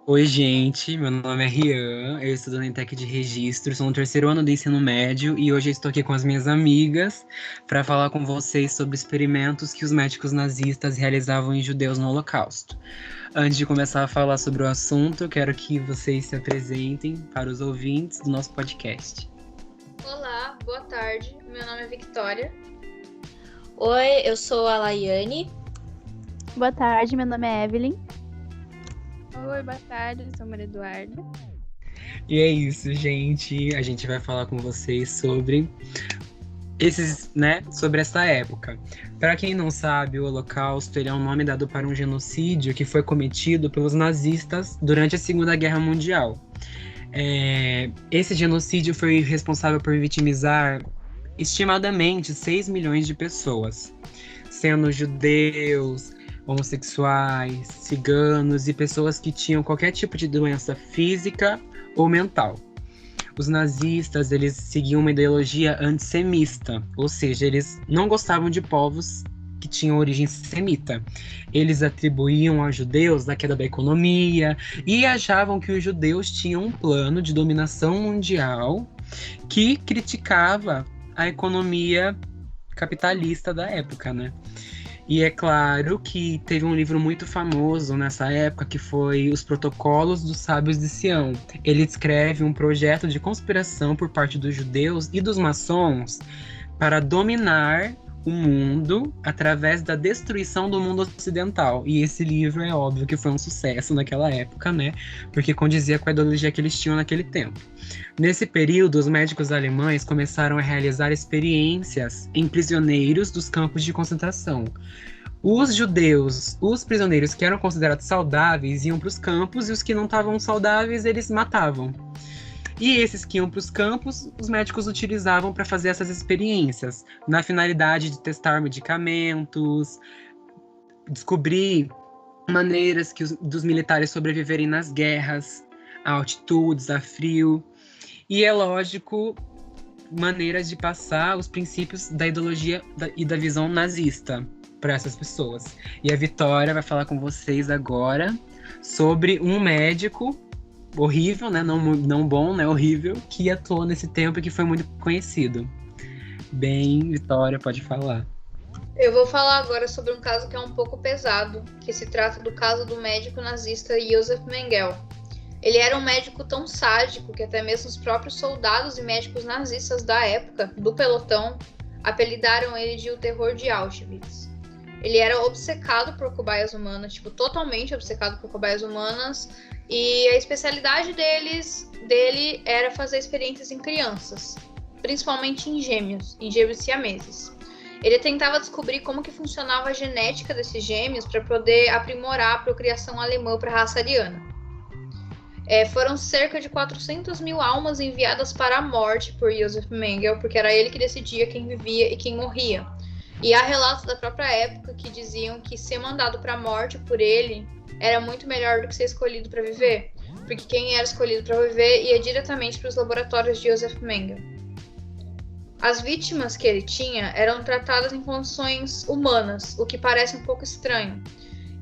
Oi, gente, meu nome é Rian, eu estudo na Tec de Registro, sou no terceiro ano do ensino médio e hoje eu estou aqui com as minhas amigas para falar com vocês sobre experimentos que os médicos nazistas realizavam em judeus no Holocausto. Antes de começar a falar sobre o assunto, eu quero que vocês se apresentem para os ouvintes do nosso podcast. Olá, boa tarde. Meu nome é Victoria. Oi, eu sou a Laiane. Boa tarde, meu nome é Evelyn. Oi, boa tarde, eu sou Maria Eduarda. E é isso, gente. A gente vai falar com vocês sobre sobre essa época. Para quem não sabe, o Holocausto ele é um nome dado para um genocídio que foi cometido pelos nazistas durante a Segunda Guerra Mundial. Esse genocídio foi responsável por vitimizar estimadamente 6 milhões de pessoas, sendo judeus, homossexuais, ciganos e pessoas que tinham qualquer tipo de doença física ou mental. Os nazistas, eles seguiam uma ideologia antissemita, ou seja, eles não gostavam de povos que tinham origem semita. Eles atribuíam aos judeus a queda da economia e achavam que os judeus tinham um plano de dominação mundial que criticava a economia capitalista da época, né? E é claro que teve um livro muito famoso nessa época que foi Os Protocolos dos Sábios de Sião. Ele descreve um projeto de conspiração por parte dos judeus e dos maçons para dominar o mundo através da destruição do mundo ocidental. E esse livro é óbvio que foi um sucesso naquela época, né? Porque condizia com a ideologia que eles tinham naquele tempo. Nesse período, os médicos alemães começaram a realizar experiências em prisioneiros dos campos de concentração. Os judeus, os prisioneiros que eram considerados saudáveis, iam para os campos e os que não estavam saudáveis, eles matavam. E esses que iam para os campos, os médicos utilizavam para fazer essas experiências, na finalidade de testar medicamentos, descobrir maneiras dos militares sobreviverem nas guerras, a altitudes, a frio. E é lógico, maneiras de passar os princípios da ideologia e da visão nazista para essas pessoas. E a Vitória vai falar com vocês agora sobre um médico horrível, né? Não bom, né? Horrível, que atuou nesse tempo e que foi muito conhecido. Bem, Vitória, pode falar. Eu vou falar agora sobre um caso que é um pouco pesado, que se trata do caso do médico nazista Josef Mengele. Ele era um médico tão sádico que até mesmo os próprios soldados e médicos nazistas da época, do pelotão, apelidaram ele de o terror de Auschwitz. Ele era obcecado por cobaias humanas, totalmente obcecado por cobaias humanas, e a especialidade dele era fazer experiências em crianças, principalmente em gêmeos siameses. Ele tentava descobrir como que funcionava a genética desses gêmeos para poder aprimorar a procriação alemã para a raça ariana. Foram cerca de 400 mil almas enviadas para a morte por Josef Mengele, porque era ele que decidia quem vivia e quem morria. E há relatos da própria época que diziam que ser mandado para a morte por ele era muito melhor do que ser escolhido para viver, porque quem era escolhido para viver ia diretamente para os laboratórios de Josef Mengele. As vítimas que ele tinha eram tratadas em condições humanas, o que parece um pouco estranho.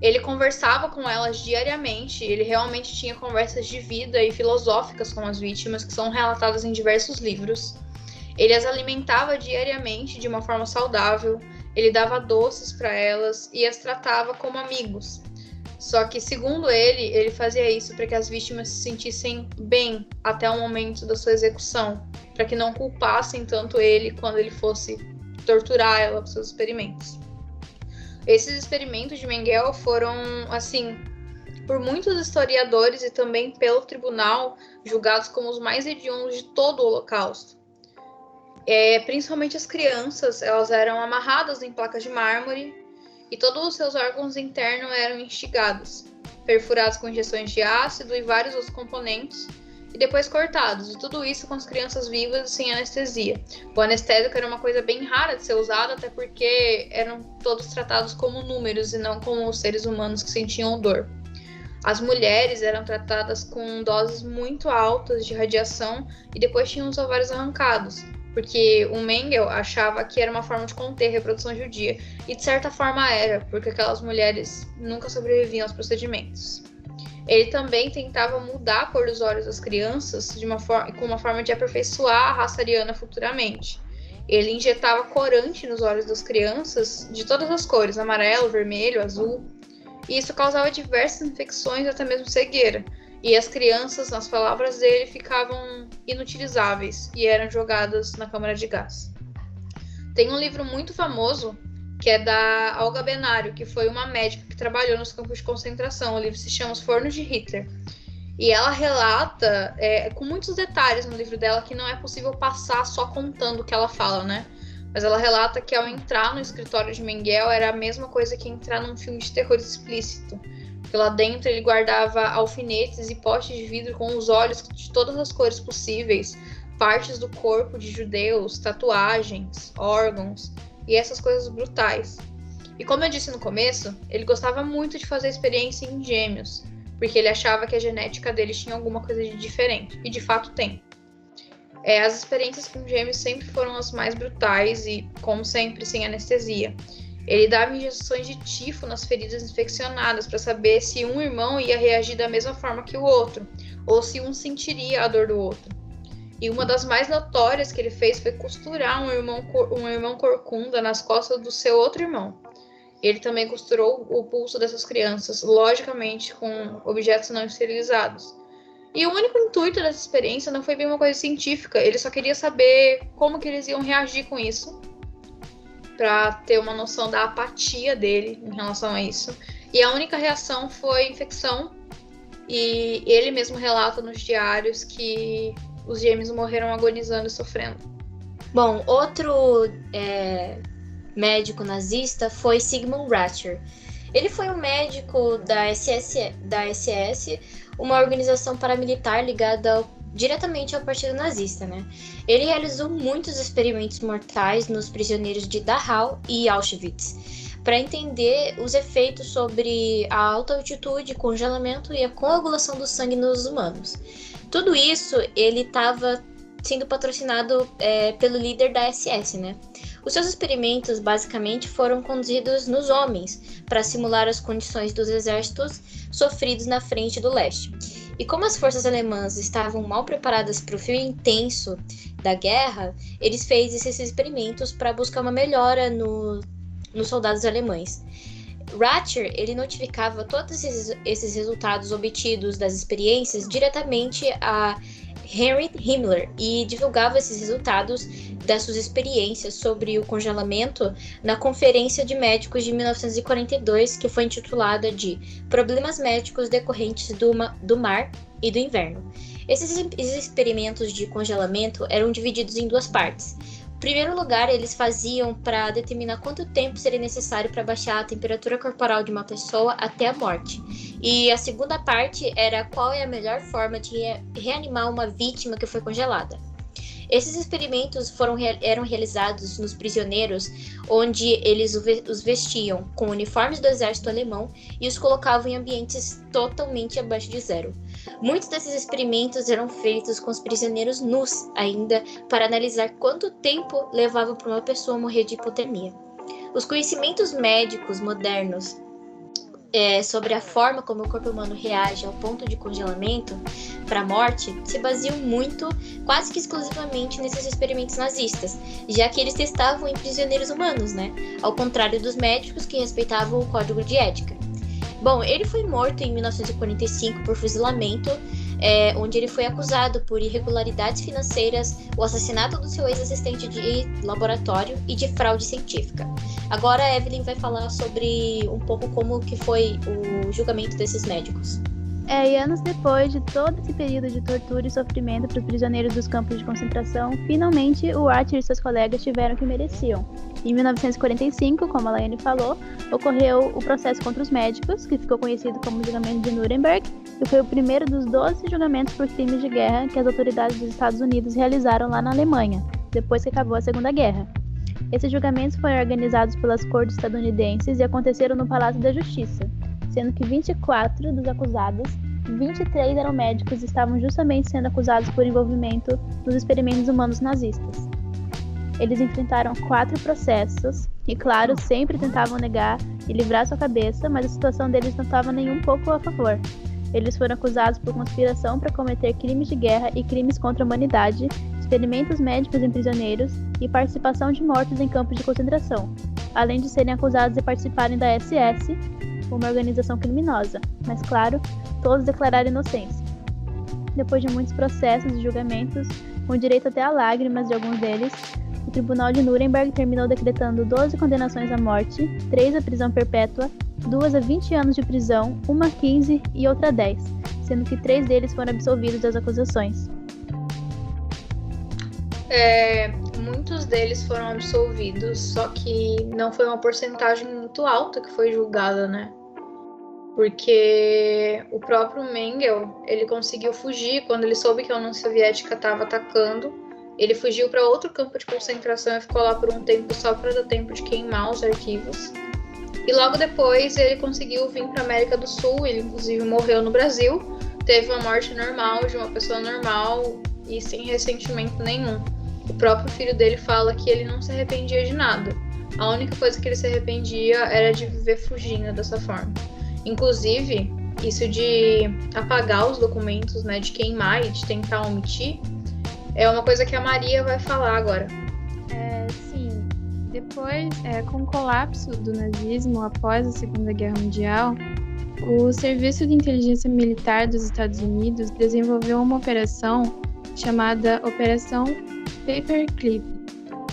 Ele conversava com elas diariamente, ele realmente tinha conversas de vida e filosóficas com as vítimas, que são relatadas em diversos livros. Ele as alimentava diariamente de uma forma saudável, ele dava doces para elas e as tratava como amigos. Só que, segundo ele fazia isso para que as vítimas se sentissem bem até o momento da sua execução, para que não culpassem tanto ele quando ele fosse torturar ela para seus experimentos. Esses experimentos de Mengele foram, por muitos historiadores e também pelo tribunal, julgados como os mais hediondos de todo o Holocausto. Principalmente as crianças, elas eram amarradas em placas de mármore e todos os seus órgãos internos eram instigados, perfurados com injeções de ácido e vários outros componentes, e depois cortados, e tudo isso com as crianças vivas sem anestesia. O anestésico era uma coisa bem rara de ser usado, até porque eram todos tratados como números e não como os seres humanos que sentiam dor. As mulheres eram tratadas com doses muito altas de radiação e depois tinham os ovários arrancados, porque o Mengele achava que era uma forma de conter a reprodução judia, e de certa forma era, porque aquelas mulheres nunca sobreviviam aos procedimentos. Ele também tentava mudar a cor dos olhos das crianças com uma forma de aperfeiçoar a raça ariana futuramente. Ele injetava corante nos olhos das crianças de todas as cores, amarelo, vermelho, azul, e isso causava diversas infecções e até mesmo cegueira. E as crianças, nas palavras dele, ficavam inutilizáveis e eram jogadas na câmara de gás. Tem um livro muito famoso que é da Olga Benário, que foi uma médica que trabalhou nos campos de concentração. O livro se chama Os Fornos de Hitler. E ela relata, com muitos detalhes no livro dela, que não é possível passar só contando o que ela fala, né? Mas ela relata que ao entrar no escritório de Mengele era a mesma coisa que entrar num filme de terror explícito. Porque lá dentro ele guardava alfinetes e potes de vidro com os olhos de todas as cores possíveis, partes do corpo de judeus, tatuagens, órgãos e essas coisas brutais. E como eu disse no começo, ele gostava muito de fazer experiência em gêmeos, porque ele achava que a genética deles tinha alguma coisa de diferente, e de fato tem. As experiências com gêmeos sempre foram as mais brutais e, como sempre, sem anestesia. Ele dava injeções de tifo nas feridas infeccionadas para saber se um irmão ia reagir da mesma forma que o outro, ou se um sentiria a dor do outro. E uma das mais notórias que ele fez foi costurar um irmão corcunda nas costas do seu outro irmão. Ele também costurou o pulso dessas crianças, logicamente com objetos não esterilizados. E o único intuito dessa experiência não foi bem uma coisa científica, ele só queria saber como que eles iam reagir com isso, para ter uma noção da apatia dele em relação a isso. E a única reação foi infecção, e ele mesmo relata nos diários que os gêmeos morreram agonizando e sofrendo. Bom, outro médico nazista foi Sigmund Ratcher. Ele foi um médico da SS, uma organização paramilitar ligada diretamente ao partido nazista, né? Ele realizou muitos experimentos mortais nos prisioneiros de Dachau e Auschwitz, para entender os efeitos sobre a alta altitude, congelamento e a coagulação do sangue nos humanos. Tudo isso ele estava sendo patrocinado pelo líder da SS, né? Os seus experimentos basicamente foram conduzidos nos homens para simular as condições dos exércitos sofridos na frente do leste. E como as forças alemãs estavam mal preparadas para o frio intenso da guerra, eles fez esses experimentos para buscar uma melhora nos soldados alemães. Ratcher, ele notificava todos esses resultados obtidos das experiências diretamente a Heinrich Himmler e divulgava esses resultados das suas experiências sobre o congelamento na Conferência de Médicos de 1942, que foi intitulada de Problemas Médicos Decorrentes do Mar e do Inverno. Esses experimentos de congelamento eram divididos em duas partes. Em primeiro lugar, eles faziam para determinar quanto tempo seria necessário para baixar a temperatura corporal de uma pessoa até a morte. E a segunda parte era qual é a melhor forma de reanimar uma vítima que foi congelada. Esses experimentos eram realizados nos prisioneiros, onde eles os vestiam com uniformes do exército alemão e os colocavam em ambientes totalmente abaixo de zero. Muitos desses experimentos eram feitos com os prisioneiros nus ainda, para analisar quanto tempo levava para uma pessoa morrer de hipotermia. Os conhecimentos médicos modernos sobre a forma como o corpo humano reage ao ponto de congelamento para a morte se baseiam muito, quase que exclusivamente, nesses experimentos nazistas, já que eles testavam em prisioneiros humanos, né? Ao contrário dos médicos que respeitavam o código de ética. Bom, ele foi morto em 1945 por fuzilamento, onde ele foi acusado por irregularidades financeiras, o assassinato do seu ex-assistente de laboratório e de fraude científica. Agora a Evelyn vai falar sobre um pouco como que foi o julgamento desses médicos. E anos depois de todo esse período de tortura e sofrimento para os prisioneiros dos campos de concentração, finalmente o Ratcher e seus colegas tiveram o que mereciam. Em 1945, como a Laiane falou, ocorreu o processo contra os médicos, que ficou conhecido como julgamento de Nuremberg, e foi o primeiro dos 12 julgamentos por crimes de guerra que as autoridades dos Estados Unidos realizaram lá na Alemanha, depois que acabou a Segunda Guerra. Esses julgamentos foram organizados pelas cortes estadunidenses e aconteceram no Palácio da Justiça, sendo que 24 dos acusados, 23 eram médicos e estavam justamente sendo acusados por envolvimento nos experimentos humanos nazistas. Eles enfrentaram 4 processos e, claro, sempre tentavam negar e livrar sua cabeça, mas a situação deles não estava nem um pouco a favor. Eles foram acusados por conspiração para cometer crimes de guerra e crimes contra a humanidade, experimentos médicos em prisioneiros e participação de mortos em campos de concentração, além de serem acusados de participarem da SS, uma organização criminosa. Mas, claro, todos declararam inocência. Depois de muitos processos e julgamentos, com direito até a lágrimas de alguns deles, o Tribunal de Nuremberg terminou decretando 12 condenações à morte, 3 à prisão perpétua, 2 a 20 anos de prisão, uma a 15 e outra a 10, sendo que 3 deles foram absolvidos das acusações. Muitos deles foram absolvidos, só que não foi uma porcentagem muito alta que foi julgada, né? Porque o próprio Mengele, ele conseguiu fugir quando ele soube que a União Soviética estava atacando. Ele fugiu para outro campo de concentração e ficou lá por um tempo só para dar tempo de queimar os arquivos. E logo depois ele conseguiu vir para a América do Sul, ele inclusive morreu no Brasil, teve uma morte normal, de uma pessoa normal e sem ressentimento nenhum. O próprio filho dele fala que ele não se arrependia de nada. A única coisa que ele se arrependia era de viver fugindo dessa forma. Inclusive, isso de apagar os documentos, né, de queimar e de tentar omitir, é uma coisa que a Maria vai falar agora. Sim, depois, com o colapso do nazismo após a Segunda Guerra Mundial, o Serviço de Inteligência Militar dos Estados Unidos desenvolveu uma operação chamada Operação Paperclip,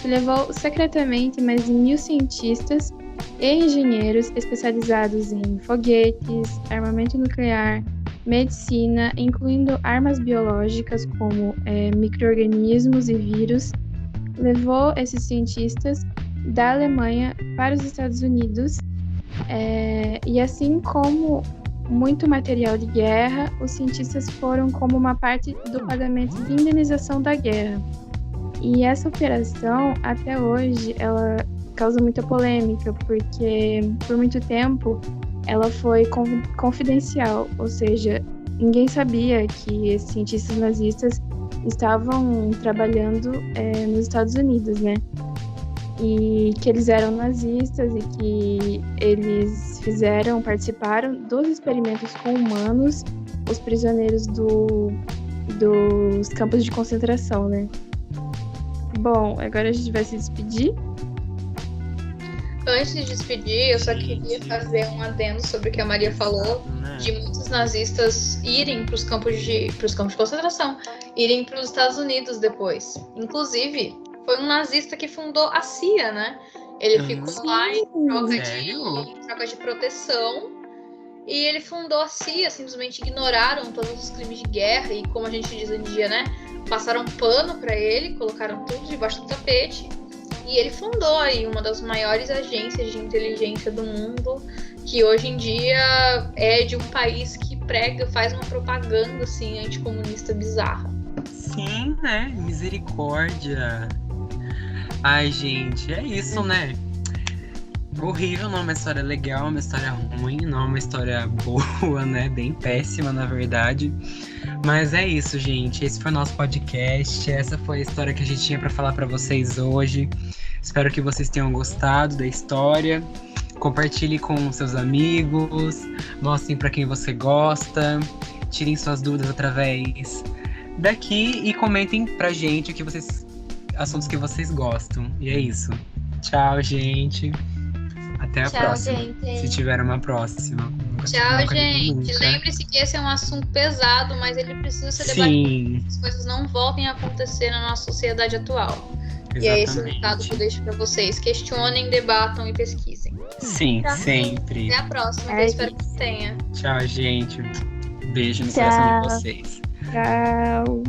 que levou secretamente mais de 1.000 cientistas e engenheiros especializados em foguetes, armamento nuclear, medicina, incluindo armas biológicas como micro-organismos e vírus, levou esses cientistas da Alemanha para os Estados Unidos, e assim como muito material de guerra, os cientistas foram como uma parte do pagamento de indenização da guerra. E essa operação, até hoje, ela causa muita polêmica, porque por muito tempo ela foi confidencial, ou seja, ninguém sabia que esses cientistas nazistas estavam trabalhando nos Estados Unidos, né? E que eles eram nazistas e que eles participaram dos experimentos com humanos, os prisioneiros dos campos de concentração, né? Bom, agora a gente vai se despedir. Antes de despedir, eu só queria fazer um adendo sobre o que a Maria falou, de muitos nazistas irem para os campos de concentração, irem para os Estados Unidos depois. Inclusive, foi um nazista que fundou a CIA, né? Ele ficou lá em troca de proteção e ele fundou a CIA, simplesmente ignoraram todos os crimes de guerra e, como a gente diz hoje em dia, né? Passaram pano para ele, colocaram tudo debaixo do tapete. E ele fundou aí uma das maiores agências de inteligência do mundo, que hoje em dia é de um país que faz uma propaganda assim, anticomunista bizarra. Sim, né? Misericórdia. Ai, gente, é isso, né? Horrível, não é uma história legal, uma história ruim, não é uma história boa, né? Bem péssima, na verdade. Mas é isso, gente. Esse foi o nosso podcast. Essa foi a história que a gente tinha pra falar pra vocês hoje. Espero que vocês tenham gostado da história. Compartilhe com seus amigos. Mostrem pra quem você gosta. Tirem suas dúvidas através daqui e comentem pra gente assuntos que vocês gostam. E é isso. Tchau, gente. Até a próxima. Gente. Se tiver uma próxima. Tchau, gente. Lembre-se que esse é um assunto pesado, mas ele precisa ser debatido para que as coisas não voltem a acontecer na nossa sociedade atual. Exatamente. E é esse o recado que eu deixo para vocês. Questionem, debatam e pesquisem. Sim, sempre. Até a próxima, eu espero que tenha. Tchau, gente. Beijo no coração de vocês. Tchau.